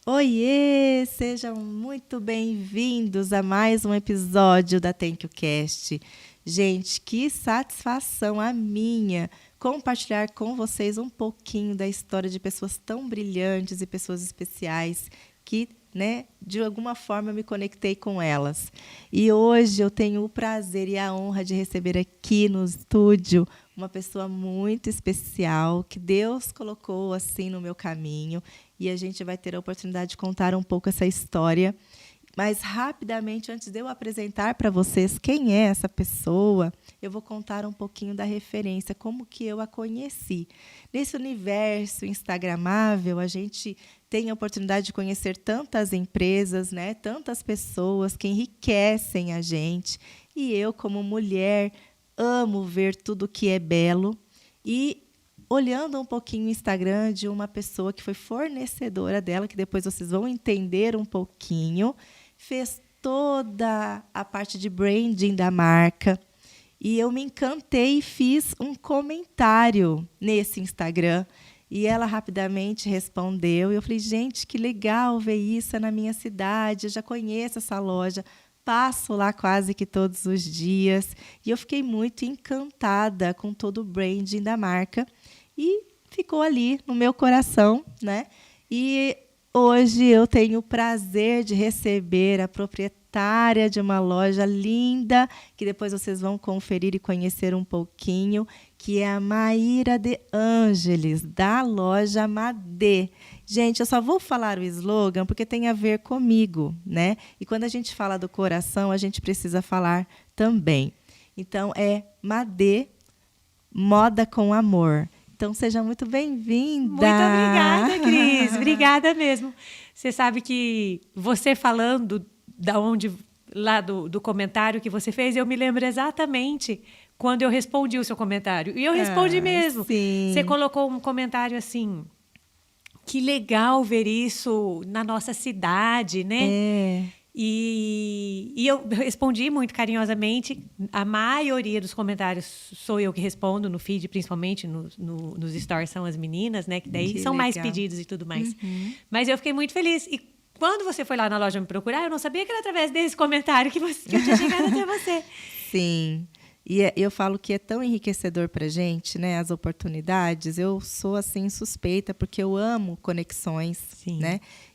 Oiê! Sejam muito bem-vindos a mais um episódio da Thank You Cast. Gente, que satisfação a minha compartilhar com vocês um pouquinho da história de pessoas tão brilhantes e pessoas especiais que, de alguma forma eu me conectei com elas. E hoje eu tenho o prazer e a honra de receber aqui no estúdio uma pessoa muito especial que Deus colocou assim no meu caminho. E a gente vai ter a oportunidade de contar um pouco essa história. Mas, rapidamente, antes de eu apresentar para vocês quem é essa pessoa, eu vou contar um pouquinho da referência, como que eu a conheci. Nesse universo instagramável, a gente tem a oportunidade de conhecer tantas empresas, tantas pessoas que enriquecem a gente. E eu, como mulher, amo ver tudo que é belo. E olhando um pouquinho o Instagram de uma pessoa que foi fornecedora dela, que depois vocês vão entender um pouquinho, fez toda a parte de branding da marca. E eu me encantei e fiz um comentário nesse Instagram. E ela rapidamente respondeu. E eu falei, gente, que legal ver isso na minha cidade. Eu já conheço essa loja. Passo lá quase que todos os dias. E eu fiquei muito encantada com todo o branding da marca. E ficou ali no meu coração, E hoje eu tenho o prazer de receber a proprietária de uma loja linda, que depois vocês vão conferir e conhecer um pouquinho, que é a Maíra de Ângeles, da loja Madê. Gente, eu só vou falar o slogan porque tem a ver comigo, E quando a gente fala do coração, a gente precisa falar também. Então, é Madê, moda com amor. Então, seja muito bem-vinda. Muito obrigada, Cris. Obrigada mesmo. Você sabe que você falando lá do comentário que você fez, eu me lembro exatamente quando eu respondi o seu comentário. E eu respondi mesmo. Sim. Você colocou um comentário assim, que legal ver isso na nossa cidade, E eu respondi muito carinhosamente. A maioria dos comentários sou eu que respondo no feed, principalmente nos stories, são as meninas, que daí que são legal. mais pedidos e tudo mais. Mas eu fiquei muito feliz. E quando você foi lá na loja me procurar, eu não sabia que era através desse comentário que eu tinha chegado até você. Sim. E eu falo que é tão enriquecedor para a gente, as oportunidades. Eu sou assim suspeita porque eu amo conexões, Sim.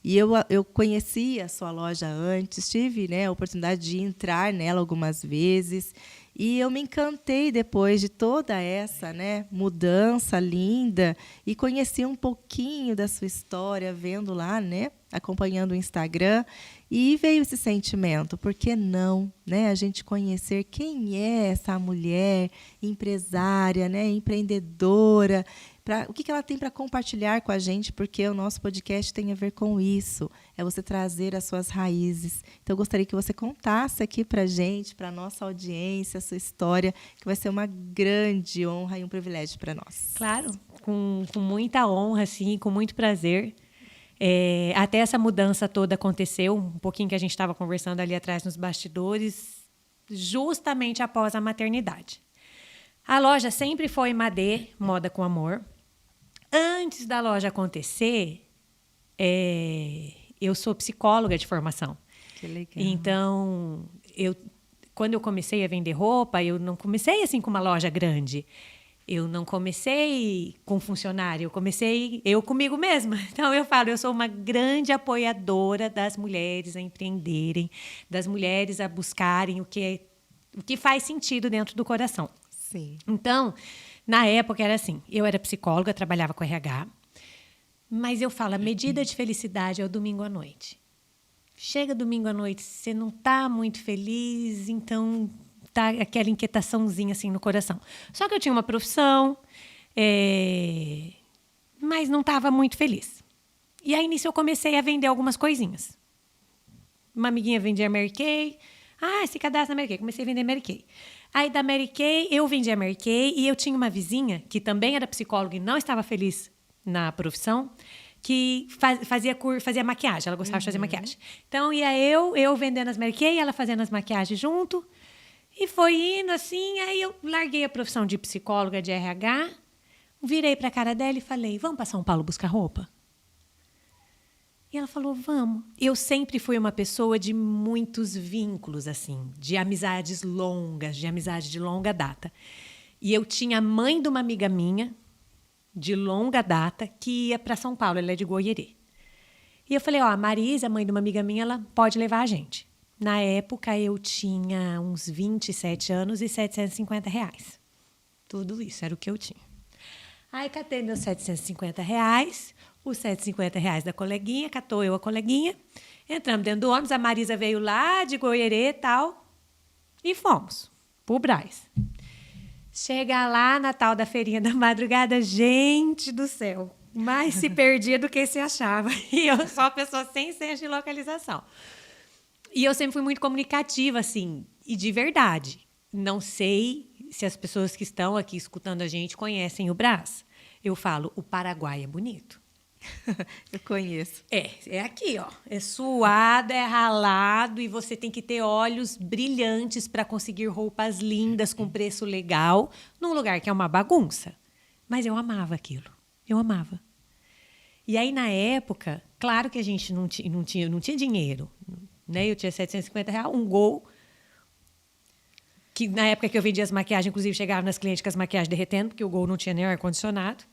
E eu conheci a sua loja antes, tive, a oportunidade de entrar nela algumas vezes. E eu me encantei depois de toda essa, mudança linda e conheci um pouquinho da sua história vendo lá, acompanhando o Instagram. E veio esse sentimento, por que não, a gente conhecer quem é essa mulher empresária, empreendedora, o que ela tem para compartilhar com a gente, porque o nosso podcast tem a ver com isso, é você trazer as suas raízes. Então, eu gostaria que você contasse aqui para a gente, para a nossa audiência, a sua história, que vai ser uma grande honra e um privilégio para nós. Claro, com muita honra, sim, com muito prazer. Até essa mudança toda aconteceu, um pouquinho que a gente estava conversando ali atrás nos bastidores, justamente após a maternidade. A loja sempre foi Madê, moda com amor. Antes da loja acontecer, eu sou psicóloga de formação. Que legal. Então, quando eu comecei a vender roupa, eu não comecei assim com uma loja grande. Eu não comecei com funcionário, eu comecei eu comigo mesma. Então, eu falo, eu sou uma grande apoiadora das mulheres a empreenderem, das mulheres a buscarem o que faz sentido dentro do coração. Sim. Então, na época era assim, eu era psicóloga, trabalhava com RH, mas eu falo, a medida de felicidade é o domingo à noite. Chega domingo à noite, você não está muito feliz, então tá aquela inquietaçãozinha assim no coração. Só que eu tinha uma profissão, mas não estava muito feliz. E aí, nisso, eu comecei a vender algumas coisinhas. Uma amiguinha vendia Mary Kay. Se cadastra na Mary Kay. Comecei a vender Mary Kay. Aí, da Mary Kay, eu vendia Mary Kay. E eu tinha uma vizinha, que também era psicóloga e não estava feliz na profissão, que fazia maquiagem. Ela gostava de fazer maquiagem. Então, ia eu vendendo as Mary Kay, ela fazendo as maquiagens junto. E foi indo assim, aí eu larguei a profissão de psicóloga de RH, virei para a cara dela e falei, vamos para São Paulo buscar roupa? E ela falou, vamos. Eu sempre fui uma pessoa de muitos vínculos, assim, de amizades longas, de amizade de longa data. E eu tinha a mãe de uma amiga minha, de longa data, que ia para São Paulo, ela é de Goierê. E eu falei, ó, a Marisa, mãe de uma amiga minha, ela pode levar a gente. Na época, eu tinha uns 27 anos e R$ 750. Tudo isso era o que eu tinha. Aí, catei meus R$ 750, os R$ 750 da coleguinha, catou eu a coleguinha, entramos dentro do ônibus, a Marisa veio lá de Goierê e tal, e fomos pro Brás. Chega lá na tal da feirinha da madrugada, gente do céu, mais se perdia do que se achava. E eu sou uma pessoa sem senso de localização. E eu sempre fui muito comunicativa, assim, e de verdade. Não sei se as pessoas que estão aqui escutando a gente conhecem o Brás. Eu falo, o Paraguai é bonito. Eu conheço. É aqui, ó. É suado, é ralado e você tem que ter olhos brilhantes para conseguir roupas lindas com preço legal num lugar que é uma bagunça. Mas eu amava aquilo. Eu amava. E aí, na época, claro que a gente não tinha dinheiro, né? Eu tinha R$ 750, um Gol, que na época que eu vendia as maquiagens, inclusive chegava nas clientes com as maquiagens derretendo, porque o Gol não tinha nem ar-condicionado.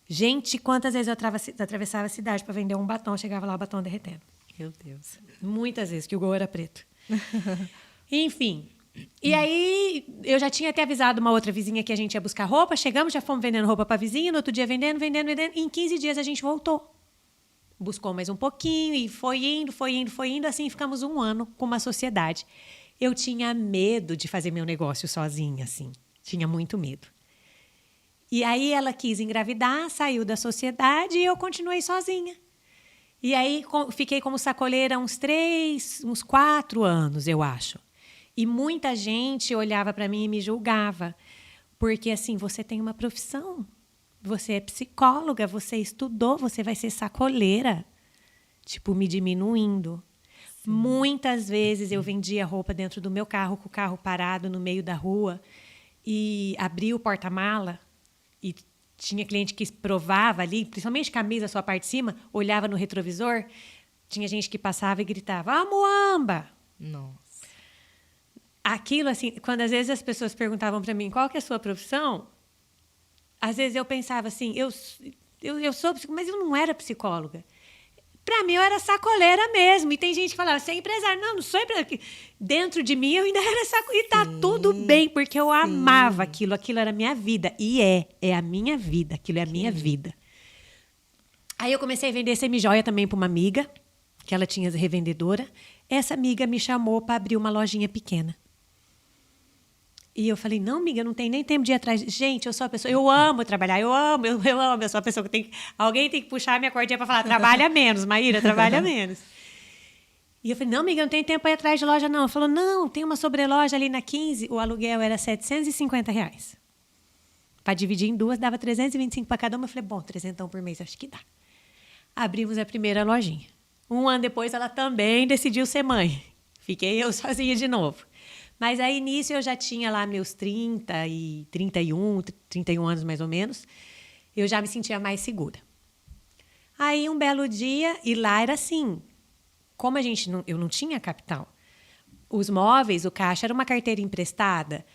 Gente, quantas vezes eu atravessava a cidade para vender um batom, chegava lá o batom derretendo. Meu Deus. Muitas vezes, que o Gol era preto. Enfim. E aí, eu já tinha até avisado uma outra vizinha que a gente ia buscar roupa. Chegamos, já fomos vendendo roupa para a vizinha. No outro dia, vendendo. E em 15 dias, a gente voltou. Buscou mais um pouquinho e foi indo. Assim, ficamos um ano com uma sociedade. Eu tinha medo de fazer meu negócio sozinha, assim. Tinha muito medo. E aí, ela quis engravidar, saiu da sociedade e eu continuei sozinha. E aí, fiquei como sacoleira uns 4 anos, eu acho. E muita gente olhava para mim e me julgava. Porque, assim, você tem uma profissão. Você é psicóloga, você estudou, você vai ser sacoleira. Tipo, me diminuindo. Sim. Muitas vezes eu vendia roupa dentro do meu carro, com o carro parado no meio da rua. E abria o porta-mala e tinha cliente que provava ali, principalmente camisa, só a parte de cima, olhava no retrovisor. Tinha gente que passava e gritava, "Ah, Moamba!" Nossa. Aquilo, assim, quando às vezes as pessoas perguntavam para mim qual que é a sua profissão, às vezes eu pensava assim, eu sou psicóloga, mas eu não era psicóloga. Para mim, eu era sacoleira mesmo. E tem gente que falava, você é empresária. Não sou empresária. Dentro de mim, eu ainda era sacoleira. E tá tudo bem, porque eu amava aquilo. Aquilo era a minha vida. E é a minha vida. Aquilo é a minha vida. Aí eu comecei a vender semijoia também para uma amiga, que ela tinha revendedora. Essa amiga me chamou para abrir uma lojinha pequena. E eu falei, não, amiga, não tem nem tempo de ir atrás. Gente, eu sou a pessoa, eu amo trabalhar, eu amo, eu sou a pessoa que alguém tem que puxar a minha cordinha para falar, trabalha menos, Maíra, trabalha menos. E eu falei, não, amiga, não tem tempo para ir atrás de loja, não. Ela falou, não, tem uma sobreloja ali na 15, o aluguel era R$ 750. Para dividir em duas, dava 325 para cada uma. Eu falei, bom, 300 por mês, acho que dá. Abrimos a primeira lojinha. Um ano depois, ela também decidiu ser mãe. Fiquei eu sozinha de novo. Mas aí, nisso, eu já tinha lá meus 31 anos mais ou menos. Eu já me sentia mais segura. Aí, um belo dia, e lá era assim, como eu não tinha capital, os móveis, o caixa era uma carteira emprestada,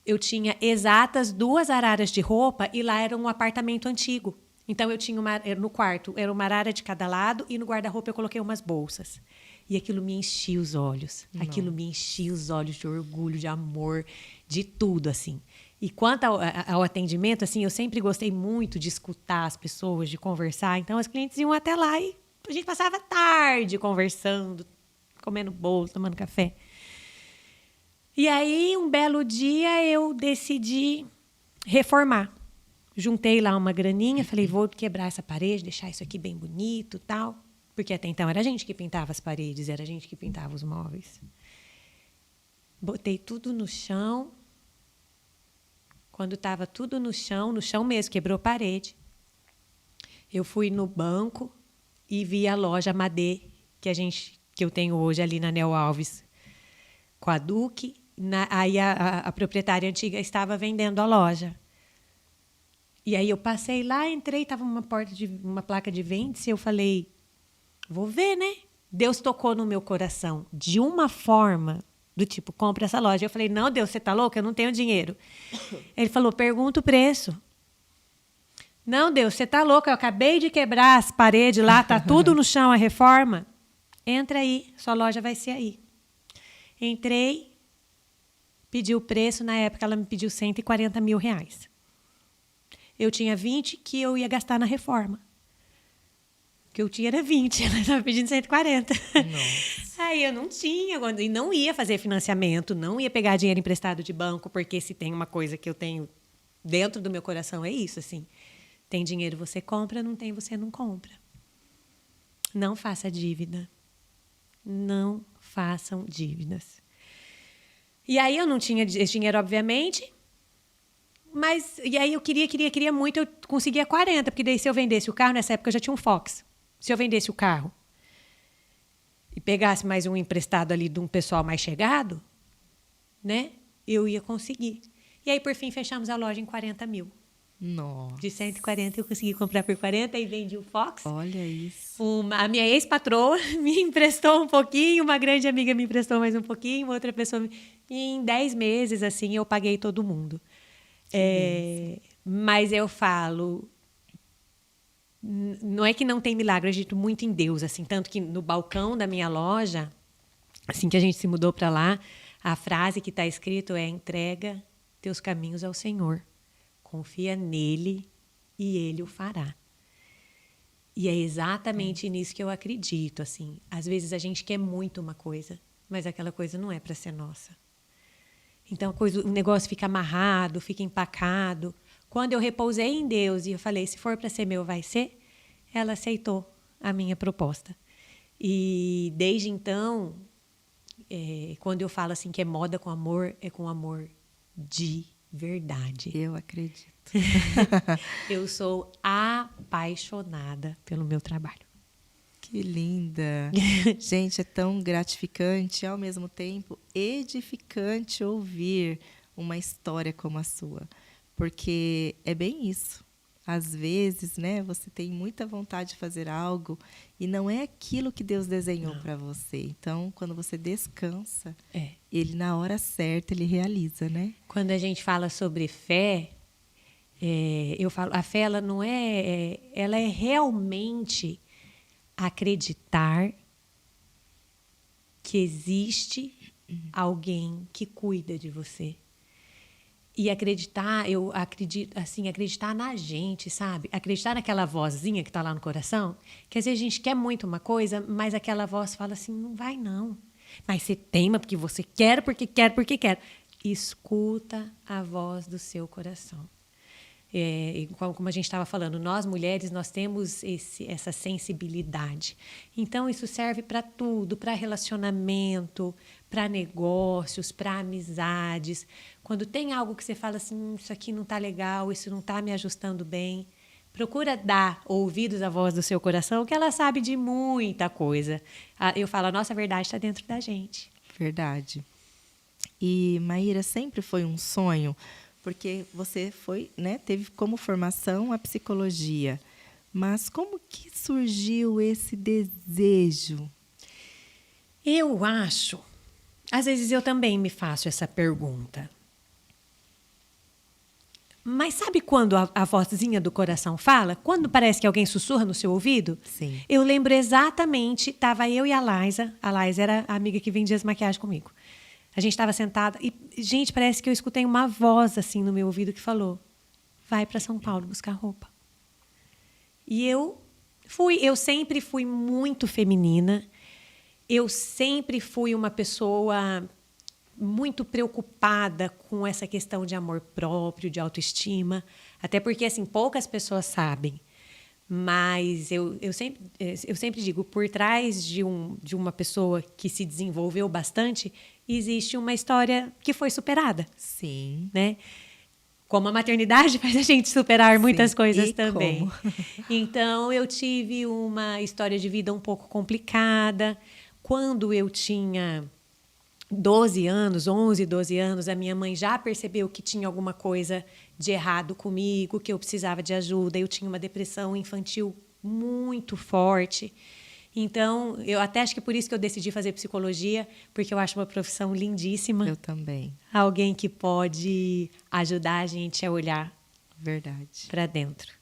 eu tinha exatas 2 araras de roupa e lá era um apartamento antigo. Então, eu tinha no quarto, era uma arara de cada lado e no guarda-roupa eu coloquei umas bolsas. E aquilo me enchia os olhos. Não. Aquilo me enchia os olhos de orgulho, de amor, de tudo, assim. E quanto ao atendimento, assim, eu sempre gostei muito de escutar as pessoas, de conversar. Então, as clientes iam até lá e a gente passava tarde conversando, comendo bolo, tomando café. E aí, um belo dia, eu decidi reformar. Juntei lá uma graninha, falei, vou quebrar essa parede, deixar isso aqui bem bonito e tal. Porque até então era a gente que pintava as paredes, era a gente que pintava os móveis. Botei tudo no chão. Quando estava tudo no chão mesmo, quebrou a parede. Eu fui no banco e vi a loja Madê, que eu tenho hoje ali na Nel Alves, com a Duque. Aí a proprietária antiga estava vendendo a loja. E aí eu passei lá, entrei, estava uma placa de vende-se, eu falei, Vou ver, né? Deus tocou no meu coração de uma forma do tipo, compra essa loja. Eu falei, não, Deus, você tá louco? Eu não tenho dinheiro. Ele falou, pergunta o preço. Não, Deus, você tá louco? Eu acabei de quebrar as paredes lá, tá tudo no chão, a reforma. Entra aí, sua loja vai ser aí. Entrei, pedi o preço, na época ela me pediu R$140 mil. Eu tinha 20 que eu ia gastar na reforma. O que eu tinha era 20, ela estava pedindo 140. Nossa. Aí eu não tinha, e não ia fazer financiamento, não ia pegar dinheiro emprestado de banco, porque se tem uma coisa que eu tenho dentro do meu coração é isso, assim. Tem dinheiro, você compra, não tem, você não compra. Não faça dívida. Não façam dívidas. E aí eu não tinha esse dinheiro, obviamente, mas e aí eu queria muito, eu conseguia 40, porque daí se eu vendesse o carro, nessa época eu já tinha um Fox. Se eu vendesse o carro e pegasse mais um emprestado ali de um pessoal mais chegado, né, eu ia conseguir. E aí, por fim, fechamos a loja em 40 mil. Nossa. De 140 eu consegui comprar por 40 e vendi o Fox. Olha isso. A minha ex-patroa me emprestou um pouquinho, uma grande amiga me emprestou mais um pouquinho, outra pessoa... E em 10 meses, assim, eu paguei todo mundo. Mas eu falo... Não é que não tem milagre, eu acredito muito em Deus, assim, tanto que no balcão da minha loja, assim que a gente se mudou para lá, a frase que está escrito é: entrega teus caminhos ao Senhor, confia nele e ele o fará. E é exatamente nisso que eu acredito, assim. Às vezes a gente quer muito uma coisa, mas aquela coisa não é para ser nossa. Então o negócio fica amarrado, fica empacado. Quando eu repousei em Deus e eu falei, se for para ser meu, vai ser, ela aceitou a minha proposta. E desde então, quando eu falo assim que é moda com amor, é com amor de verdade. Eu acredito. Eu sou apaixonada pelo meu trabalho. Que linda. Gente, é tão gratificante e, ao mesmo tempo, edificante ouvir uma história como a sua. Porque é bem isso. Às vezes, né, você tem muita vontade de fazer algo e não é aquilo que Deus desenhou para você. Então, quando você descansa, ele, na hora certa, ele realiza, né? Quando a gente fala sobre fé, eu falo, a fé ela não ela é realmente acreditar que existe alguém que cuida de você. E acreditar, eu acredito, assim, acreditar na gente, sabe? Acreditar naquela vozinha que está lá no coração, que às vezes a gente quer muito uma coisa, mas aquela voz fala assim, não vai não. Mas você teima porque você quer, porque quer, porque quer. Escuta a voz do seu coração. Como a gente estava falando, nós mulheres, nós temos essa sensibilidade. Então, isso serve para tudo, para relacionamento, para negócios, para amizades. Quando tem algo que você fala assim, isso aqui não está legal, isso não está me ajustando bem, procura dar ouvidos à voz do seu coração, que ela sabe de muita coisa. Eu falo, a nossa verdade está dentro da gente. Verdade. E, Maíra, sempre foi um sonho, porque você foi, né, teve como formação a psicologia. Mas como que surgiu esse desejo? Eu acho, às vezes eu também me faço essa pergunta. Mas sabe quando a vozinha do coração fala? Quando parece que alguém sussurra no seu ouvido? Sim. Eu lembro exatamente, estava eu e a Laisa. A Laisa era a amiga que vendia as maquiagens comigo. A gente estava sentada e, gente, parece que eu escutei uma voz assim no meu ouvido que falou: vai para São Paulo buscar roupa. E eu sempre fui muito feminina. Eu sempre fui uma pessoa muito preocupada com essa questão de amor próprio, de autoestima. Até porque, assim, poucas pessoas sabem. Mas eu sempre digo, por trás de uma pessoa que se desenvolveu bastante, existe uma história que foi superada. Sim. Né? Como a maternidade faz a gente superar muitas coisas e também. Como? Então, eu tive uma história de vida um pouco complicada. Quando eu tinha 12 anos, 11, 12 anos, a minha mãe já percebeu que tinha alguma coisa de errado comigo, que eu precisava de ajuda. Eu tinha uma depressão infantil muito forte. Então, eu até acho que por isso que eu decidi fazer psicologia, porque eu acho uma profissão lindíssima. Eu também. Alguém que pode ajudar a gente a olhar Verdade. para dentro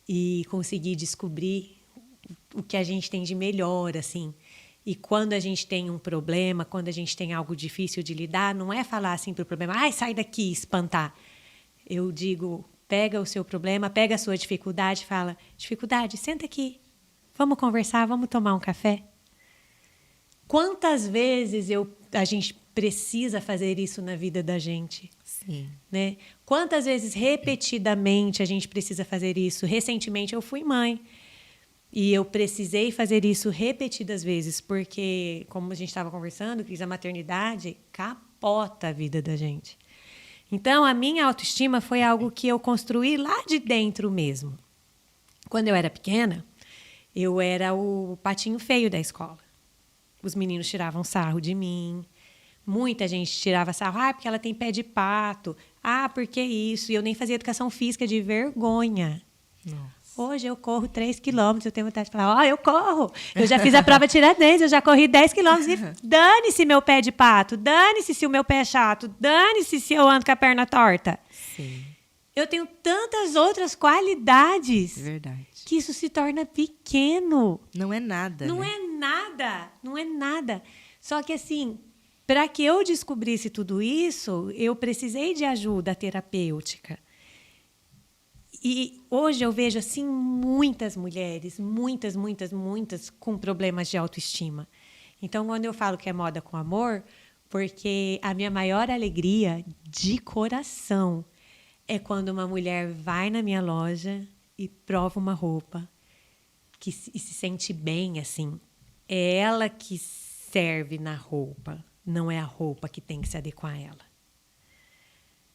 e conseguir descobrir o que a gente tem de melhor, assim. E quando a gente tem um problema, quando a gente tem algo difícil de lidar, não é falar assim para o problema, ai, sai daqui, espantar. Eu digo, pega o seu problema, pega a sua dificuldade, fala, dificuldade, senta aqui, vamos conversar, vamos tomar um café. Quantas vezes a gente precisa fazer isso na vida da gente? Sim. Né? Quantas vezes repetidamente a gente precisa fazer isso? Recentemente eu fui mãe e eu precisei fazer isso repetidas vezes, porque, como a gente estava conversando, Cris, a maternidade capota a vida da gente. Então, a minha autoestima foi algo que eu construí lá de dentro mesmo. Quando eu era pequena, eu era o patinho feio da escola. Os meninos tiravam sarro de mim. Muita gente tirava sarro. Ah, porque ela tem pé de pato. Ah, porque isso? E eu nem fazia educação física de vergonha. Nossa. Hoje eu corro 3 quilômetros. Eu tenho vontade de falar, eu corro. Eu já fiz a prova Tiradentes, eu já corri 10 quilômetros. E dane-se meu pé de pato. Dane-se se o meu pé é chato. Dane-se se eu ando com a perna torta. Sim. Eu tenho tantas outras qualidades. Verdade. Que isso se torna pequeno. Não é nada. Não né? é nada. Não é nada. Só que, assim, para que eu descobrisse tudo isso, eu precisei de ajuda terapêutica. E hoje eu vejo, assim, muitas mulheres, muitas, com problemas de autoestima. Então, quando eu falo que é moda com amor, porque a minha maior alegria de coração é quando uma mulher vai na minha loja e prova uma roupa e se sente bem, assim. É ela que serve na roupa, não é a roupa que tem que se adequar a ela.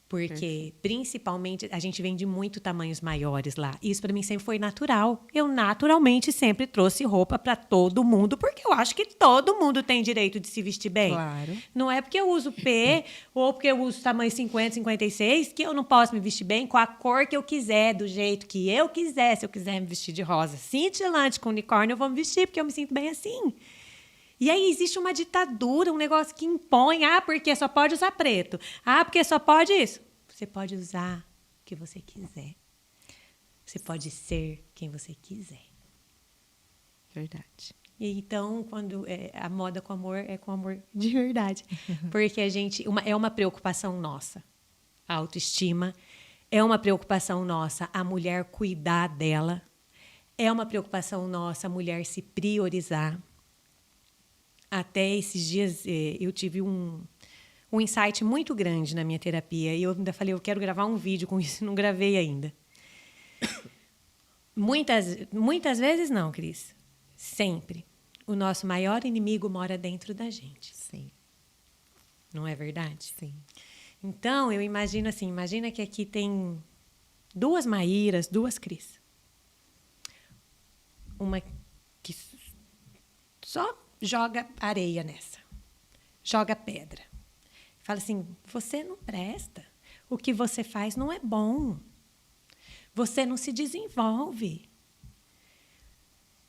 Porque, principalmente, a gente vende muito tamanhos maiores lá. Isso, para mim, sempre foi natural. Eu, naturalmente, sempre trouxe roupa para todo mundo, porque eu acho que todo mundo tem direito de se vestir bem. Claro. Não é porque eu uso P ou porque eu uso tamanho 50, 56, que eu não posso me vestir bem com a cor que eu quiser, do jeito que eu quiser. Se eu quiser me vestir de rosa cintilante com unicórnio, eu vou me vestir, porque eu me sinto bem assim. E aí existe uma ditadura, um negócio que impõe, porque só pode usar preto. Porque só pode isso. Você pode usar o que você quiser. Você pode ser quem você quiser. Verdade. E então, quando a moda com amor é com amor de verdade. Porque é uma preocupação nossa. A autoestima é uma preocupação nossa, a mulher cuidar dela. É uma preocupação nossa, a mulher se priorizar. Até esses dias eu tive um insight muito grande na minha terapia. E eu ainda falei, eu quero gravar um vídeo com isso, não gravei ainda. Muitas vezes não, Cris. Sempre. O nosso maior inimigo mora dentro da gente. Sim. Não é verdade? Sim. Então, eu imagino assim, imagina que aqui tem 2 Maíras, 2 Cris. Uma que só joga areia nessa. Joga pedra. Fala assim, você não presta. O que você faz não é bom. Você não se desenvolve.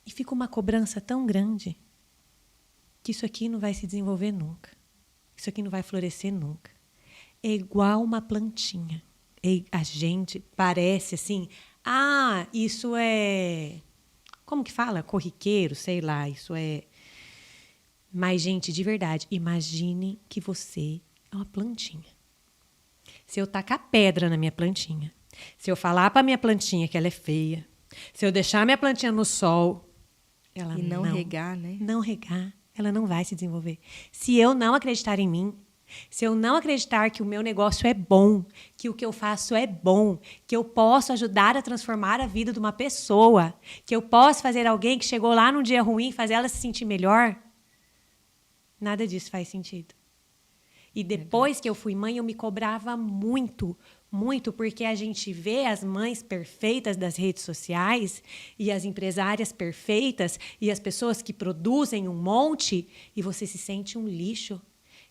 E fica uma cobrança tão grande que isso aqui não vai se desenvolver nunca. Isso aqui não vai florescer nunca. É igual uma plantinha. A gente parece assim, isso é... Como que fala? Corriqueiro, sei lá, isso é... Mas, gente, de verdade, imagine que você é uma plantinha. Se eu tacar pedra na minha plantinha, se eu falar para minha plantinha que ela é feia, se eu deixar minha plantinha no sol, ela não regar, né? Não regar, ela não vai se desenvolver. Se eu não acreditar em mim, se eu não acreditar que o meu negócio é bom, que o que eu faço é bom, que eu posso ajudar a transformar a vida de uma pessoa, que eu posso fazer alguém que chegou lá num dia ruim, fazer ela se sentir melhor, nada disso faz sentido. E depois que eu fui mãe, eu me cobrava muito, porque a gente vê as mães perfeitas das redes sociais e as empresárias perfeitas e as pessoas que produzem um monte e você se sente um lixo.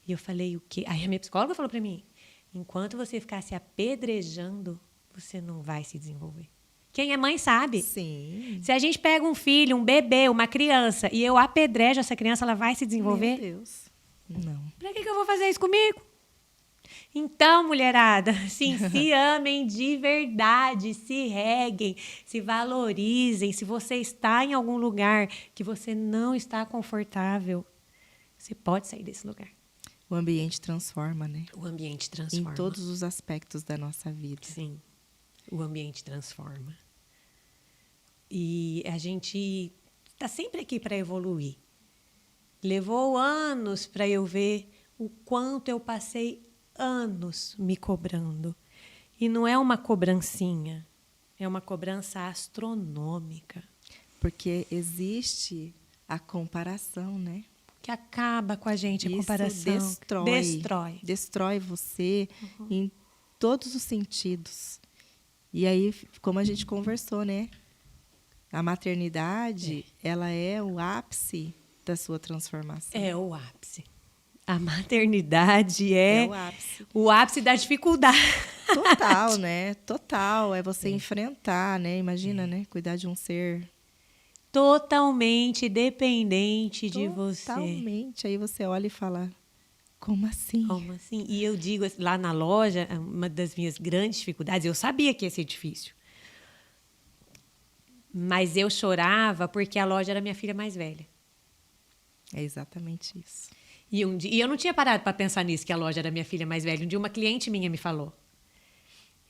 E eu falei, o quê? Aí a minha psicóloga falou para mim, enquanto você ficar se apedrejando, você não vai se desenvolver. Quem é mãe sabe. Sim. Se a gente pega um filho, um bebê, uma criança, e eu apedrejo essa criança, ela vai se desenvolver? Meu Deus. Não. Pra que eu vou fazer isso comigo? Então, mulherada, sim, se amem de verdade, se reguem, se valorizem. Se você está em algum lugar que você não está confortável, você pode sair desse lugar. O ambiente transforma, né? O ambiente transforma. Em todos os aspectos da nossa vida. Sim, o ambiente transforma. E a gente está sempre aqui para evoluir. Levou anos para eu ver o quanto eu passei anos me cobrando. E não é uma cobrancinha, é uma cobrança astronômica. Porque existe a comparação, né? Que acaba com a gente, a Isso comparação. Destrói você em todos os sentidos. E aí, como a gente conversou, né? A maternidade, ela é o ápice da sua transformação. É o ápice. A maternidade é o ápice da dificuldade. Total, né? Total. É você enfrentar, né? Imagina, né? Cuidar de um ser totalmente dependente de você. Totalmente. Aí você olha e fala, como assim? Como assim? E eu digo, lá na loja, uma das minhas grandes dificuldades, eu sabia que ia ser difícil. Mas eu chorava porque a loja era minha filha mais velha. É exatamente isso. E eu não tinha parado para pensar nisso, que a loja era minha filha mais velha. Um dia uma cliente minha me falou.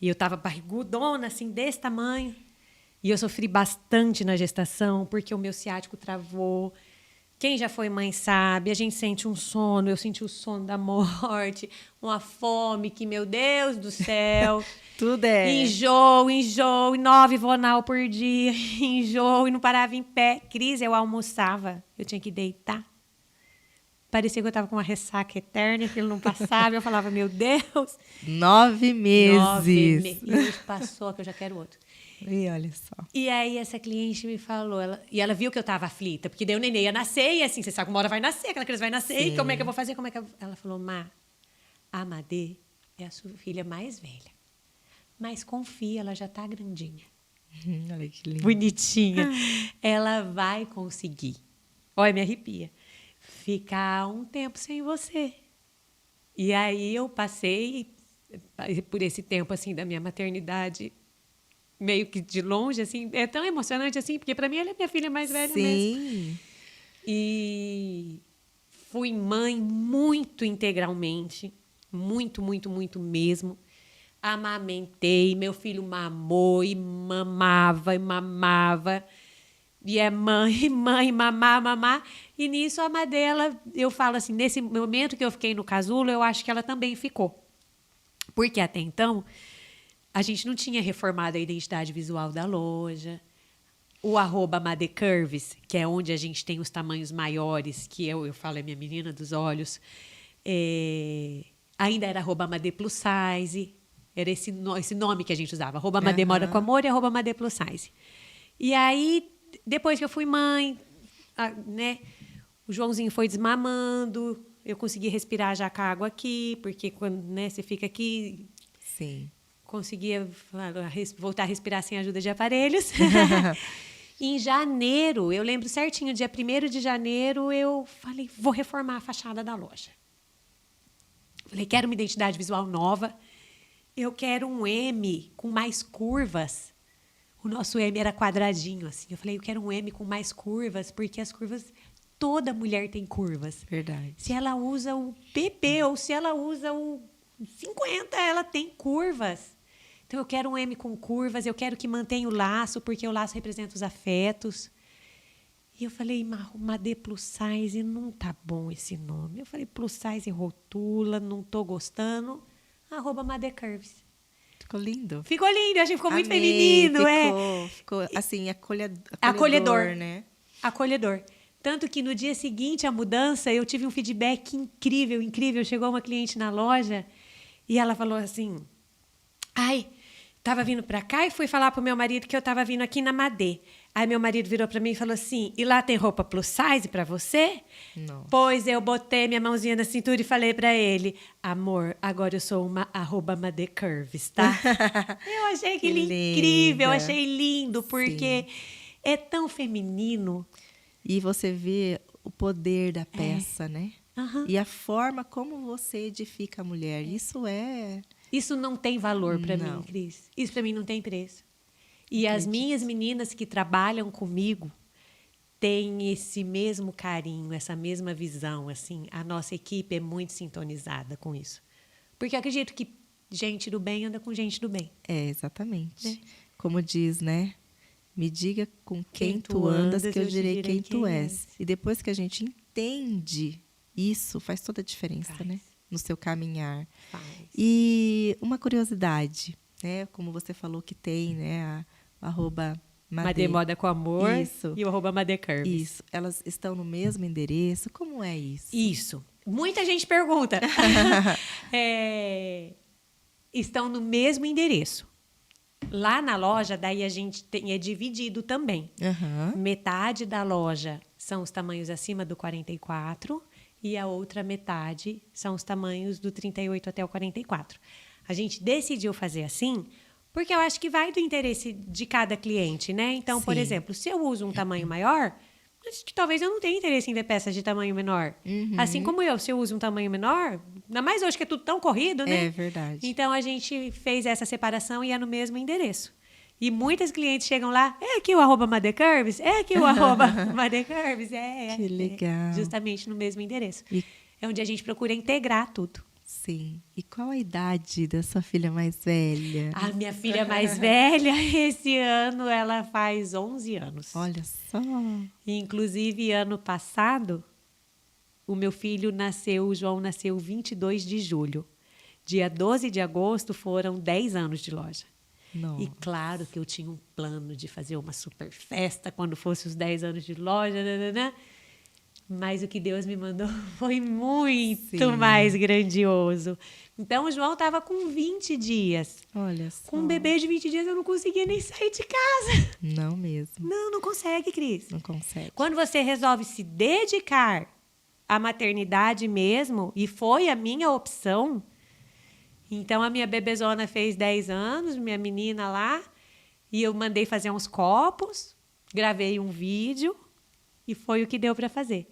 E eu estava barrigudona, assim, desse tamanho. E eu sofri bastante na gestação, porque o meu ciático travou. Quem já foi mãe sabe, a gente sente um sono, eu senti o sono da morte, uma fome que, meu Deus do céu. Tudo é. Enjoo, e 9 Vonal por dia, enjoo e não parava em pé. Cris, eu almoçava, eu tinha que deitar. Parecia que eu estava com uma ressaca eterna, aquilo não passava. Eu falava, meu Deus. 9 meses. E hoje passou, que eu já quero outro. E olha só. E aí essa cliente me falou, ela viu que eu estava aflita, porque daí o neném ia nascer, e assim, você sabe que uma hora vai nascer, aquela criança vai nascer, Sim. e como é que eu vou fazer? Ela falou, Má, a Madê é a sua filha mais velha. Mas confia, ela já está grandinha. Olha que lindo. Bonitinha. Ela vai conseguir. Olha, me arrepia. Ficar um tempo sem você. E aí eu passei por esse tempo assim da minha maternidade meio que de longe, assim, é tão emocionante assim, porque para mim ela é minha filha mais velha mesmo. Sim. E fui mãe muito integralmente, muito, muito, muito mesmo. Amamentei, meu filho mamou e mamava e mamava. E é mãe, mamar. E nisso a Madela, eu falo assim, nesse momento que eu fiquei no casulo, eu acho que ela também ficou. Porque até então, a gente não tinha reformado a identidade visual da loja. O @MadeCurves, que é onde a gente tem os tamanhos maiores, que eu falo é minha menina dos olhos, ainda era @MadePlusSize. Era esse nome que a gente usava. @Made Moda com Amor e @MadePlusSize. E aí, depois que eu fui mãe, né, o Joãozinho foi desmamando, eu consegui respirar já com a água aqui, porque quando, né, você fica aqui... Sim. Conseguia voltar a respirar sem ajuda de aparelhos. Em janeiro, eu lembro certinho, dia 1º de janeiro, eu falei, vou reformar a fachada da loja. Falei, quero uma identidade visual nova. Eu quero um M com mais curvas. O nosso M era quadradinho, assim. Eu falei, eu quero um M com mais curvas, porque as curvas... Toda mulher tem curvas. Verdade. Se ela usa o PP ou se ela usa o 50, ela tem curvas. Então, eu quero um M com curvas, eu quero que mantenha o laço, porque o laço representa os afetos. E eu falei, Madê Plus Size, não tá bom esse nome. Eu falei, Plus Size rotula, não tô gostando. @MadeCurves. Ficou lindo. Ficou lindo, a gente ficou muito Amei, feminino. Ficou assim, Acolhedor, né? Acolhedor. Tanto que no dia seguinte à mudança, eu tive um feedback incrível, incrível. Chegou uma cliente na loja e ela falou assim, ai, estava vindo para cá e fui falar pro meu marido que eu estava vindo aqui na Madê. Aí meu marido virou para mim e falou assim, e lá tem roupa plus size para você? Nossa. Pois eu botei minha mãozinha na cintura e falei para ele, amor, agora eu sou uma @madecurves, tá? Eu achei aquilo incrível, eu linda. achei lindo, porque é tão feminino. E você vê o poder da peça, né? Aham. E a forma como você edifica a mulher. Isso é... Isso não tem valor para Não. mim, Cris. Isso para mim não tem preço. E as minhas meninas que trabalham comigo têm esse mesmo carinho, essa mesma visão. Assim, a nossa equipe é muito sintonizada com isso. Porque eu acredito que gente do bem anda com gente do bem. É, exatamente. Né? Como diz, né? Me diga com quem tu andas, que eu te direi quem tu és. és. E depois que a gente entende isso, faz toda a diferença, Faz. né? No seu caminhar. Faz. E uma curiosidade, né? Como você falou que tem, né? A Madê Moda com Amor Isso. e o @madecurves. Isso. Elas estão no mesmo endereço? Como é isso? Isso. Muita gente pergunta. Estão no mesmo endereço. Lá na loja, daí a gente é dividido também. Aham. Metade da loja são os tamanhos acima do 44 e a outra metade são os tamanhos do 38 até o 44. A gente decidiu fazer assim porque eu acho que vai do interesse de cada cliente, né? Então, por Sim. exemplo, se eu uso um tamanho maior, acho que talvez eu não tenha interesse em ver peças de tamanho menor. Assim como eu, se eu uso um tamanho menor, ainda mais hoje que é tudo tão corrido, né? É verdade. Então, a gente fez essa separação e é no mesmo endereço. E muitas clientes chegam lá, é aqui o @madecurves? É aqui o @madecurves? Que legal. Justamente no mesmo endereço. E- É onde a gente procura integrar tudo. Sim. E qual a idade da sua filha mais velha? A minha filha mais velha, esse ano, ela faz 11 anos. Olha só. Inclusive, ano passado, o meu filho nasceu, o João nasceu 22 de julho. Dia 12 de agosto foram 10 anos de loja. Não. E claro que eu tinha um plano de fazer uma super festa quando fosse os 10 anos de loja, nananã. Mas o que Deus me mandou foi muito Sim. mais grandioso. Então, o João estava com 20 dias. Olha só. Com um bebê de 20 dias, eu não conseguia nem sair de casa. Não mesmo. Não consegue, Cris. Não consegue. Quando você resolve se dedicar à maternidade mesmo, e foi a minha opção, então a minha bebezona fez 10 anos, minha menina lá, e eu mandei fazer uns copos, gravei um vídeo, e foi o que deu para fazer.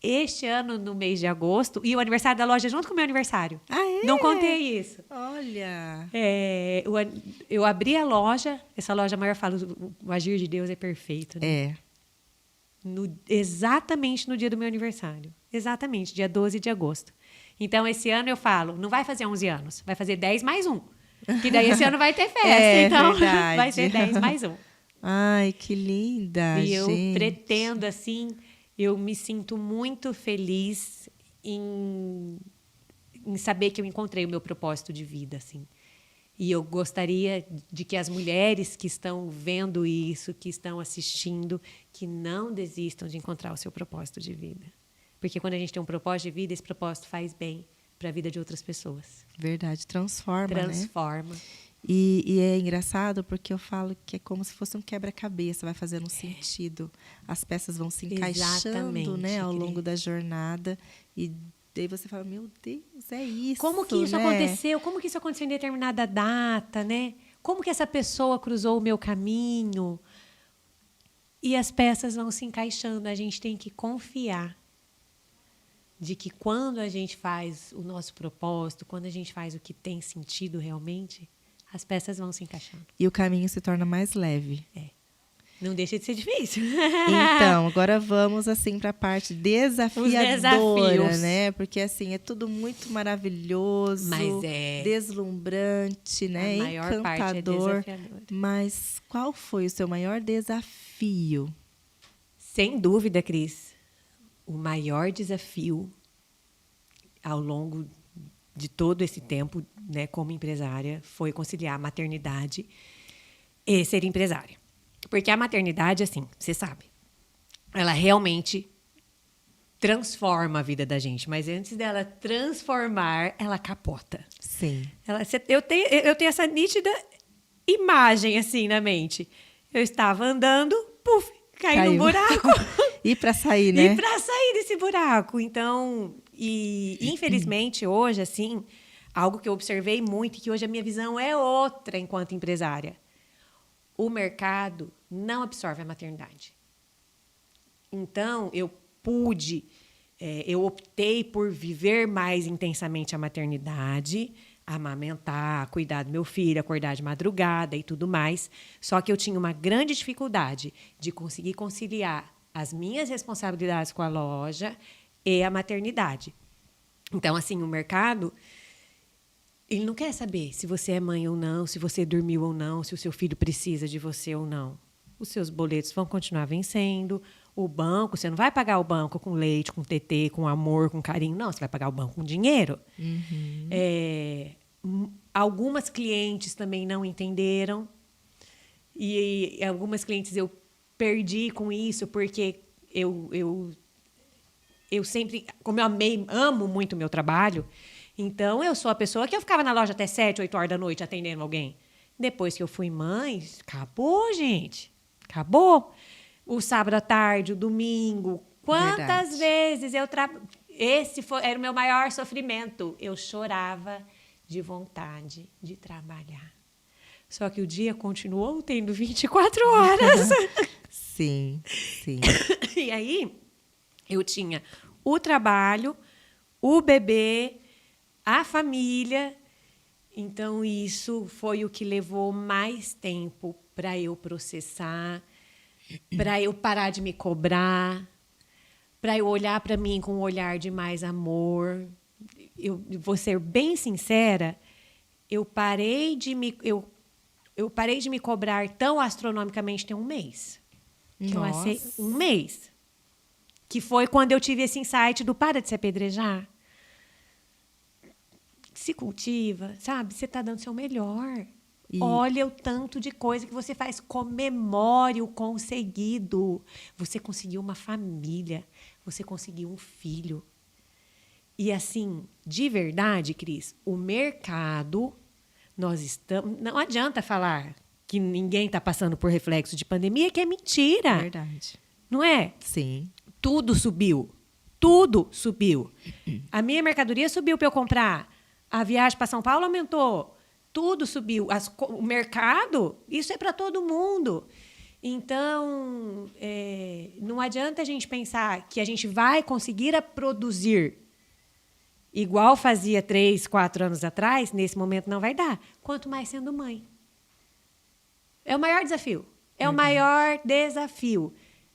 Este ano, no mês de agosto, e o aniversário da loja junto com o meu aniversário. Ah, é? Não contei isso. Olha. Eu abri a loja, essa loja maior fala, o agir de Deus é perfeito, né? É. Exatamente no dia do meu aniversário. Exatamente, dia 12 de agosto. Então, esse ano eu falo, não vai fazer 11 anos, vai fazer 10 mais 1. Que daí esse ano vai ter festa, É, então verdade. vai ser 10 mais 1. Ai, que linda, E eu gente. pretendo, assim, eu me sinto muito feliz em saber que eu encontrei o meu propósito de vida, assim. E eu gostaria de que as mulheres que estão vendo isso, que estão assistindo, que não desistam de encontrar o seu propósito de vida. Porque quando a gente tem um propósito de vida, esse propósito faz bem para a vida de outras pessoas. Verdade, transforma, né? Transforma. E é engraçado porque eu falo que é como se fosse um quebra-cabeça, vai fazendo sentido. As peças vão se encaixando, Exatamente, né, ao Cris. longo da jornada. E daí você fala, meu Deus, é isso, Como que isso né? aconteceu? Como que isso aconteceu em determinada data, né? Como que essa pessoa cruzou o meu caminho? E as peças vão se encaixando. A gente tem que confiar de que quando a gente faz o nosso propósito, quando a gente faz o que tem sentido realmente, as peças vão se encaixando. E o caminho se torna mais leve. Não deixa de ser difícil. Então, agora vamos assim para a parte desafiadora, desafios. né? Porque assim, é tudo muito maravilhoso, Mas é. deslumbrante, né? A maior parte é Encantador. desafiadora. Mas qual foi o seu maior desafio? Sem dúvida, Cris, o maior desafio ao longo de todo esse tempo, né, como empresária, foi conciliar a maternidade e ser empresária. Porque a maternidade, assim, você sabe, ela realmente transforma a vida da gente, mas antes dela transformar, ela capota. Sim. Eu tenho essa nítida imagem, assim, na mente. Eu estava andando puf, caí num buraco. E para sair, né? E para sair desse buraco. Então, infelizmente, hoje, assim, algo que eu observei muito e que hoje a minha visão é outra enquanto empresária. O mercado não absorve a maternidade. Então, eu optei por viver mais intensamente a maternidade, amamentar, cuidar do meu filho, acordar de madrugada e tudo mais. Só que eu tinha uma grande dificuldade de conseguir conciliar as minhas responsabilidades com a loja e a maternidade. Então, assim, o mercado, ele não quer saber se você é mãe ou não, se você dormiu ou não, se o seu filho precisa de você ou não. Os seus boletos vão continuar vencendo. O banco, você não vai pagar o banco com leite, com TT, com amor, com carinho. Não, você vai pagar o banco com dinheiro. Algumas clientes também não entenderam. E algumas clientes eu perdi com isso, porque eu sempre, como eu amo muito o meu trabalho, então eu sou a pessoa que eu ficava na loja até 7, 8 horas da noite atendendo alguém. Depois que eu fui mãe, acabou, gente. Acabou. O sábado à tarde, o domingo. Quantas vezes eu era o meu maior sofrimento. Eu chorava de vontade de trabalhar. Só que o dia continuou tendo 24 horas. Sim, sim. E aí, eu tinha o trabalho, o bebê, a família. Então, isso foi o que levou mais tempo para eu processar, para eu parar de me cobrar, para eu olhar para mim com um olhar de mais amor. Eu vou ser bem sincera, eu parei de me cobrar tão astronomicamente tem um mês. Nossa. Um mês. Que foi quando eu tive esse insight do para de se apedrejar. Se cultiva, sabe? Você está dando o seu melhor. Olha o tanto de coisa que você faz. Comemore o conseguido. Você conseguiu uma família. Você conseguiu um filho. E assim, de verdade, Cris, o mercado, nós estamos... Não adianta falar que ninguém está passando por reflexo de pandemia, que é mentira. Verdade. Não é? Sim. Tudo subiu. Tudo subiu. A minha mercadoria subiu para eu comprar. A viagem para São Paulo aumentou. Tudo subiu. O mercado, isso é para todo mundo. Então, não adianta a gente pensar que a gente vai conseguir produzir igual fazia 3, 4 anos atrás. Nesse momento não vai dar. Quanto mais sendo mãe. É o maior desafio. É o maior desafio.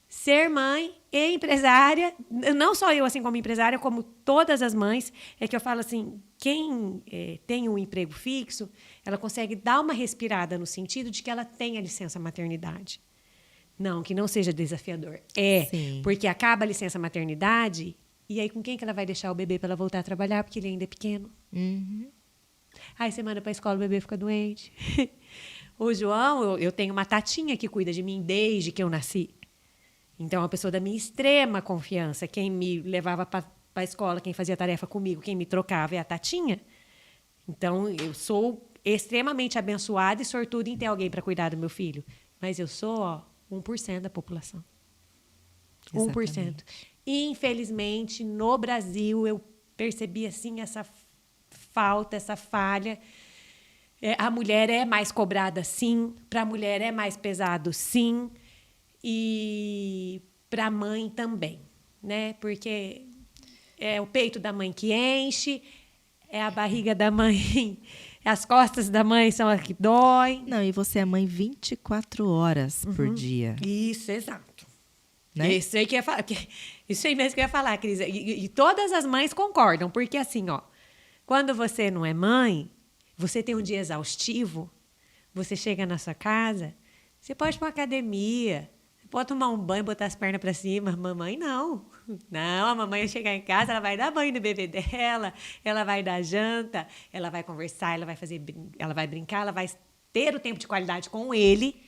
Ser mãe e empresária, não só eu, assim, como empresária, como todas as mães, é que eu falo assim, quem tem um emprego fixo, ela consegue dar uma respirada no sentido de que ela tenha licença maternidade. Não, que não seja desafiador. Sim. Porque acaba a licença maternidade, e aí com quem que ela vai deixar o bebê para ela voltar a trabalhar, porque ele ainda é pequeno? Aí você manda para a escola, o bebê fica doente. O João, eu tenho uma tatinha que cuida de mim desde que eu nasci. Então, é uma pessoa da minha extrema confiança. Quem me levava para a escola, quem fazia tarefa comigo, quem me trocava é a tatinha. Então, eu sou extremamente abençoada e sortuda em ter alguém para cuidar do meu filho. Mas eu sou 1% da população. Exatamente. 1%. Infelizmente, no Brasil, eu percebi assim, essa falta, essa falha. A mulher é mais cobrada, sim. Para a mulher é mais pesado, sim. E para a mãe também, né? Porque é o peito da mãe que enche, é a barriga da mãe, as costas da mãe são as que doem. Não, e você é mãe 24 horas por dia. Isso, exato. Né? Isso aí isso aí mesmo que eu ia falar, Cris. E todas as mães concordam, porque assim, quando você não é mãe, você tem um dia exaustivo, você chega na sua casa, você pode ir para uma academia, pode tomar um banho, botar as pernas para cima. Mamãe, não. Não, a mamãe vai chegar em casa, ela vai dar banho no bebê dela, ela vai dar janta, ela vai conversar, ela vai brincar, ela vai ter o tempo de qualidade com ele,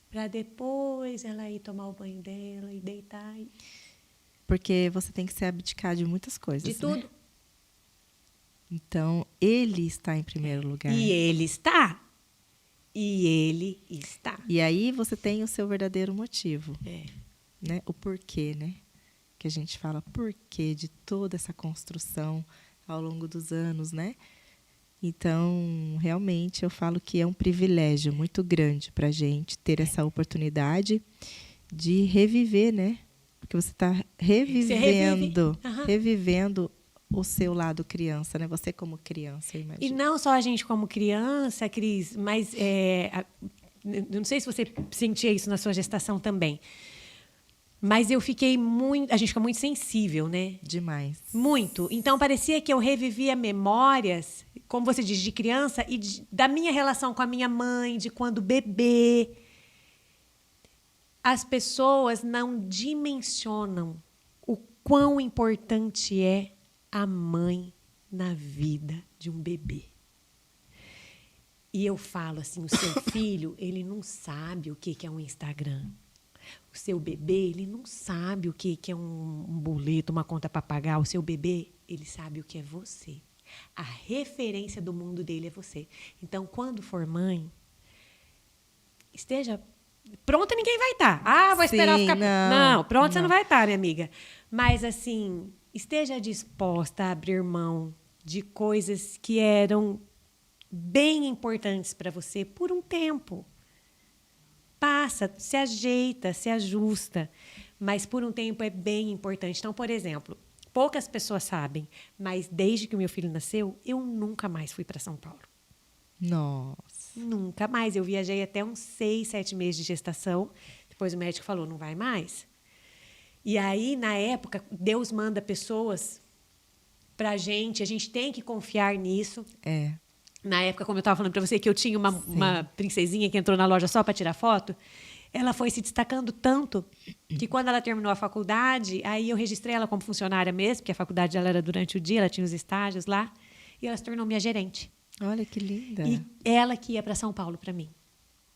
para depois ela ir tomar o banho dela e deitar. Porque você tem que se abdicar de muitas coisas. De tudo. Né? Então, ele está em primeiro lugar. E ele está. E ele está. E aí você tem o seu verdadeiro motivo. É. Né? O porquê, né? Que a gente fala porquê de toda essa construção ao longo dos anos, né? Então, realmente, eu falo que é um privilégio muito grande para a gente ter essa oportunidade de reviver, né? Porque você está revivendo o seu lado criança, né? Você como criança, eu E imagino. não só a gente como criança, Cris, mas eu não sei se você sentia isso na sua gestação também. Mas a gente fica muito sensível, né? Demais. Muito. Então, parecia que eu revivia memórias, como você diz, de criança e da minha relação com a minha mãe, de quando bebê. As pessoas não dimensionam o quão importante é a mãe na vida de um bebê. E eu falo assim, o seu filho, ele não sabe o que é um Instagram. O seu bebê, ele não sabe o que é um boleto, uma conta para pagar. O seu bebê, ele sabe o que é você. A referência do mundo dele é você. Então, quando for mãe, esteja pronta, ninguém vai estar. Ah, vou esperar ficar... Não, pronta você não vai estar, minha amiga. Mas, assim, esteja disposta a abrir mão de coisas que eram bem importantes para você por um tempo. Passa, se ajeita, se ajusta, mas por um tempo é bem importante. Então, por exemplo, poucas pessoas sabem, mas desde que o meu filho nasceu, eu nunca mais fui para São Paulo. Nossa. Nunca mais. Eu viajei até uns 6, 7 meses de gestação. Depois o médico falou, não vai mais. E aí, na época, Deus manda pessoas para a gente tem que confiar nisso. É. Na época, como eu estava falando para você, que eu tinha uma princesinha que entrou na loja só para tirar foto, ela foi se destacando tanto que quando ela terminou a faculdade, aí eu registrei ela como funcionária mesmo, porque a faculdade dela era durante o dia, ela tinha os estágios lá, e ela se tornou minha gerente. Olha que linda. E ela que ia para São Paulo para mim.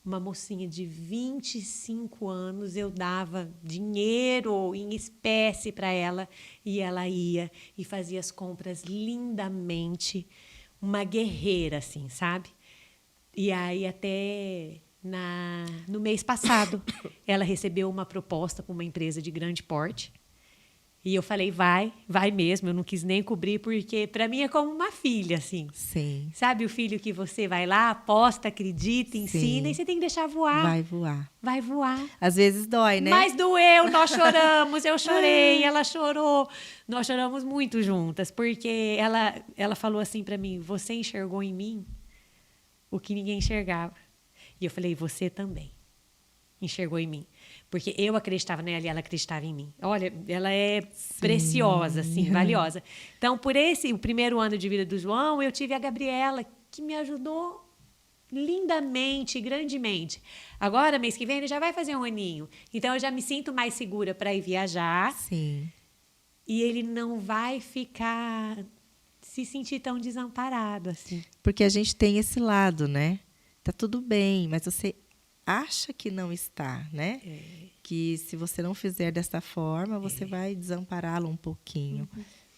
Uma mocinha de 25 anos, eu dava dinheiro em espécie para ela, e ela ia e fazia as compras lindamente. Uma guerreira, assim, sabe? E aí, até no mês passado, ela recebeu uma proposta para uma empresa de grande porte. E eu falei, vai mesmo. Eu não quis nem cobrir, porque para mim é como uma filha, assim. Sim. Sabe o filho que você vai lá, aposta, acredita, ensina, e você tem que deixar voar. Vai voar. Vai voar. Às vezes dói, né? Mas doeu, nós choramos, eu chorei, ela chorou. Nós choramos muito juntas, porque ela falou assim para mim, você enxergou em mim o que ninguém enxergava. E eu falei, você também enxergou em mim. Porque eu acreditava nela e ela acreditava em mim. Olha, ela é preciosa, assim, valiosa. Então, o primeiro ano de vida do João, eu tive a Gabriela, que me ajudou lindamente, grandemente. Agora, mês que vem, ele já vai fazer um aninho. Então, eu já me sinto mais segura para ir viajar. Sim. E ele não vai se sentir tão desamparado, assim. Porque a gente tem esse lado, né? Tá tudo bem, mas você acha que não está, né? É. Que se você não fizer dessa forma, você vai desampará-lo um pouquinho.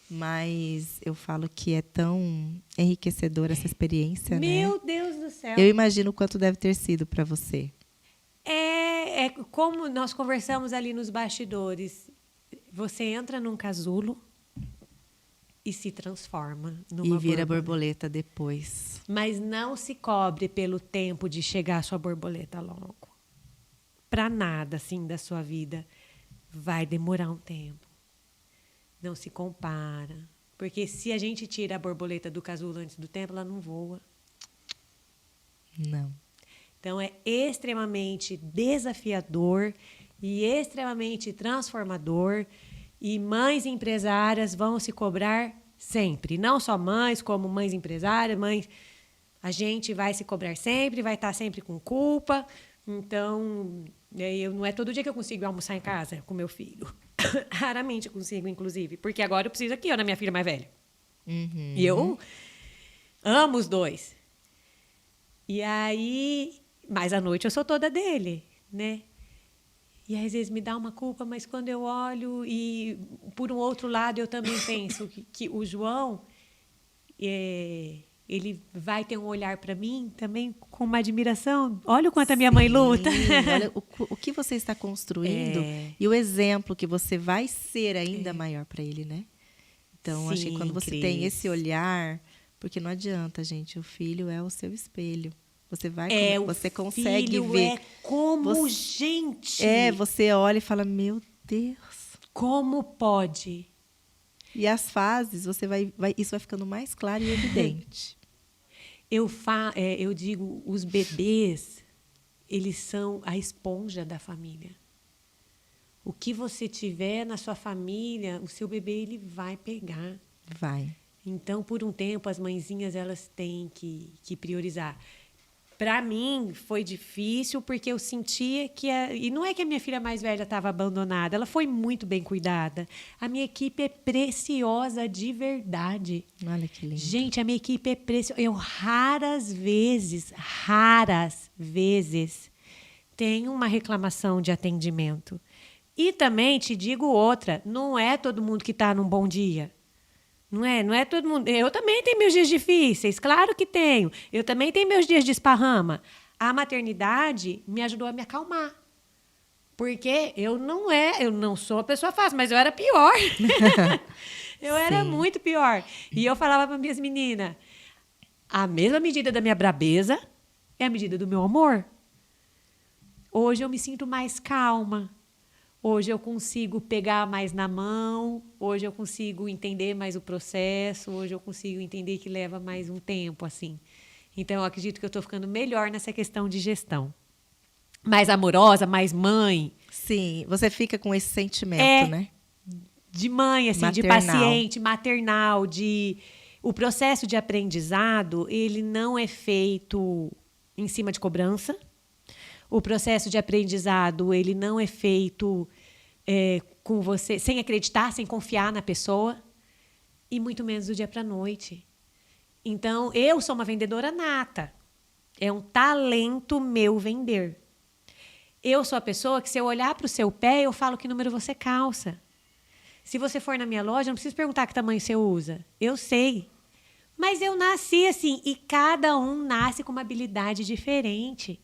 Mas eu falo que é tão enriquecedora essa experiência, né? Meu Deus do céu! Eu imagino o quanto deve ter sido para você. É como nós conversamos ali nos bastidores. Você entra num casulo e se transforma numa E vira borboleta. borboleta depois. Mas não se cobre pelo tempo de chegar a sua borboleta logo. Para nada, assim, da sua vida. Vai demorar um tempo. Não se compara. Porque se a gente tira a borboleta do casulo antes do tempo, ela não voa. Não. Então, é extremamente desafiador e extremamente transformador. E mães empresárias vão se cobrar sempre. Não só mães, como mães empresárias, mães... A gente vai se cobrar sempre, vai estar sempre com culpa. Então, não é todo dia que eu consigo almoçar em casa com meu filho. Raramente eu consigo, inclusive. Porque agora eu preciso aqui, na minha filha mais velha. Uhum. E eu amo os dois. E aí... Mas à noite eu sou toda dele, né? E às vezes me dá uma culpa, mas quando eu olho e, por um outro lado, eu também penso que o João, ele vai ter um olhar para mim também com uma admiração. Olha o quanto a minha mãe luta. Olha o que você está construindo e o exemplo que você vai ser ainda maior para ele, né? Então, acho que quando você tem esse olhar, porque não adianta, gente, o filho é o seu espelho. Você consegue filho ver. É como gente. Você olha e fala, meu Deus. Como pode? E as fases, isso vai ficando mais claro e evidente. Eu digo, os bebês, eles são a esponja da família. O que você tiver na sua família, o seu bebê ele vai pegar. Vai. Então, por um tempo, as mãezinhas elas têm que priorizar. Para mim, foi difícil, porque eu sentia que... E não é que a minha filha mais velha estava abandonada, ela foi muito bem cuidada. A minha equipe é preciosa de verdade. Olha que lindo. Gente, a minha equipe é preciosa. Eu raras vezes, tenho uma reclamação de atendimento. E também te digo outra, não é todo mundo que está num bom dia. Não é todo mundo. Eu também tenho meus dias difíceis, claro que tenho. Eu também tenho meus dias de esparrama. A maternidade me ajudou a me acalmar. Porque eu não sou uma pessoa fácil, mas eu era pior. Eu era muito pior. E eu falava para minhas meninas, a mesma medida da minha brabeza é a medida do meu amor. Hoje eu me sinto mais calma. Hoje eu consigo pegar mais na mão, hoje eu consigo entender mais o processo, hoje eu consigo entender que leva mais um tempo, assim. Então, eu acredito que eu estou ficando melhor nessa questão de gestão. Mais amorosa, mais mãe. Sim, você fica com esse sentimento, né? De mãe, assim, maternal. De paciente, maternal, O processo de aprendizado, ele não é feito em cima de cobrança. O processo de aprendizado, ele não é feito com você, sem acreditar, sem confiar na pessoa, e muito menos do dia para a noite. Então, eu sou uma vendedora nata. É um talento meu vender. Eu sou a pessoa que, se eu olhar para o seu pé, eu falo que número você calça. Se você for na minha loja, não preciso perguntar que tamanho você usa. Eu sei. Mas eu nasci assim, e cada um nasce com uma habilidade diferente.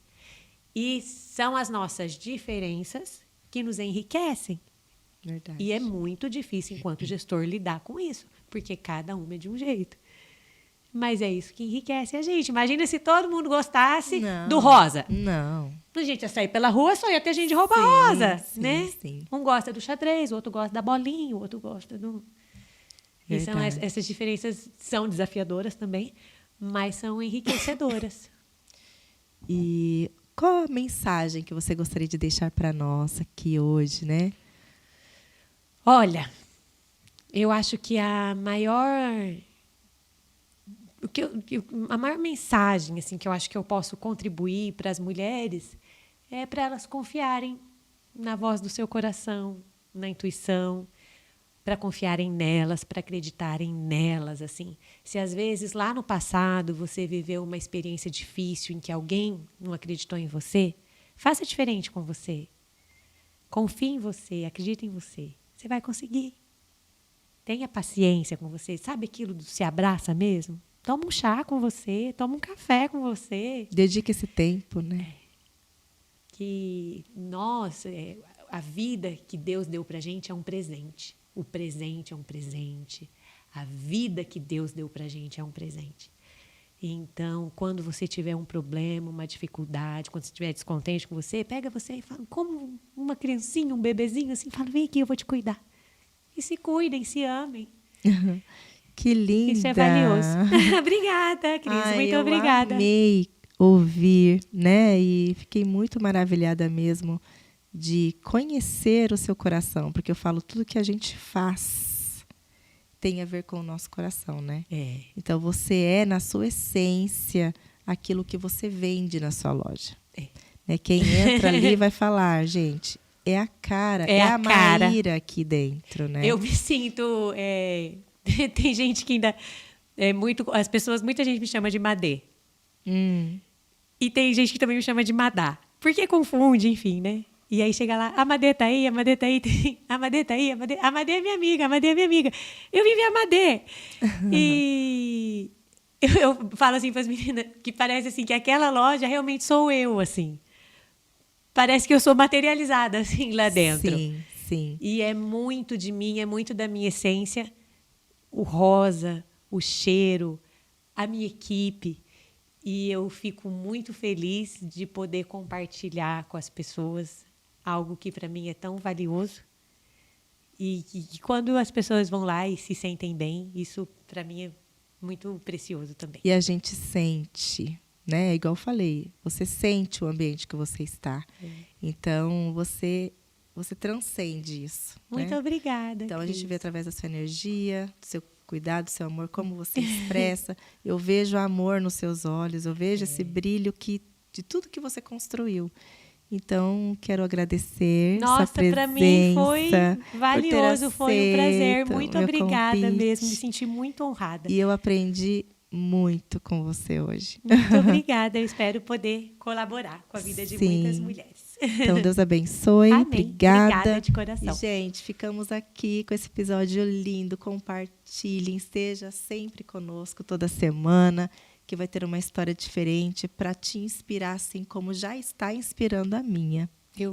E são as nossas diferenças que nos enriquecem. Verdade. E é muito difícil, enquanto gestor, lidar com isso, porque cada um é de um jeito. Mas é isso que enriquece a gente. Imagina se todo mundo gostasse do rosa. Não. A gente ia sair pela rua, só ia ter gente de roupa rosa, sim, né? Sim. Um gosta do xadrez, o outro gosta da bolinha, o outro gosta do... E essas diferenças são desafiadoras também, mas são enriquecedoras. E qual a mensagem que você gostaria de deixar para nós aqui hoje, né? Olha, eu acho que a maior mensagem assim, que eu acho que eu posso contribuir para as mulheres é para elas confiarem na voz do seu coração, na intuição, para confiarem nelas, para acreditarem nelas, assim. Se às vezes lá no passado você viveu uma experiência difícil em que alguém não acreditou em você, faça diferente com você. Confie em você, acredite em você. Você vai conseguir. Tenha paciência com você. Sabe aquilo do se abraça mesmo? Toma um chá com você, toma um café com você. Dedique esse tempo, né? Que a vida que Deus deu pra gente é um presente. O presente é um presente. A vida que Deus deu pra gente é um presente. Então, quando você tiver um problema, uma dificuldade, quando você estiver descontente com você, pega você e fala, como uma criancinha, um bebezinho, assim, fala, vem aqui, eu vou te cuidar. E se cuidem, se amem. Que linda. Isso é valioso. Obrigada, Cris, muito obrigada. Eu amei ouvir, né? E fiquei muito maravilhada mesmo de conhecer o seu coração, porque eu falo, tudo que a gente faz tem a ver com o nosso coração, né? É. Então, você é, na sua essência, aquilo que você vende na sua loja. É. Né? Quem entra ali vai falar, gente, é a cara, é a Maíra aqui dentro, né? Eu me sinto... tem gente que ainda... muita gente me chama de Madê. E tem gente que também me chama de Madá. Porque confunde, enfim, né? E aí chega lá, a Madê tá aí, a Madê tá aí, a Madê tá aí, a Madê é minha amiga, a Madê é minha amiga. Eu vivi a Madê. Eu falo assim para as meninas que parece assim que aquela loja realmente sou eu, assim. Parece que eu sou materializada assim lá dentro. Sim, sim. E é muito de mim, é muito da minha essência. O rosa, o cheiro, a minha equipe. E eu fico muito feliz de poder compartilhar com as pessoas algo que para mim é tão valioso. E que quando as pessoas vão lá e se sentem bem, isso para mim é muito precioso também. E a gente sente, né? Igual eu falei, você sente o ambiente que você está. Então, você transcende isso. Muito né? obrigada. Então, a Cris. gente vê através da sua energia, do seu cuidado, do seu amor, como você expressa. Eu vejo amor nos seus olhos, eu vejo esse brilho de tudo que você construiu. Então, quero agradecer Nossa, sua presença. para mim foi por ter valioso, foi um prazer. aceito Muito meu obrigada convite. mesmo, me senti muito honrada. E eu aprendi muito com você hoje. Muito obrigada, eu espero poder colaborar com a vida de Sim. muitas mulheres. Então, Deus abençoe. Amém. Obrigada. Obrigada de coração. E, gente, ficamos aqui com esse episódio lindo. Compartilhem, esteja sempre conosco toda semana, que vai ter uma história diferente para te inspirar, assim como já está inspirando a minha.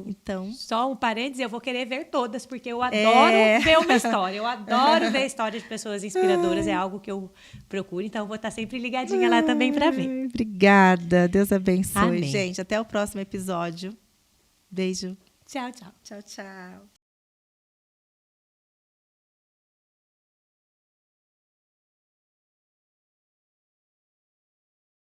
Então, Só um parênteses, eu vou querer ver todas, porque eu adoro ver uma história. Eu adoro ver histórias de pessoas inspiradoras, é algo que eu procuro. Então, eu vou estar sempre ligadinha lá também para ver. Obrigada. Deus abençoe. Amém. Gente, até o próximo episódio. Beijo. Tchau, tchau. Tchau, tchau.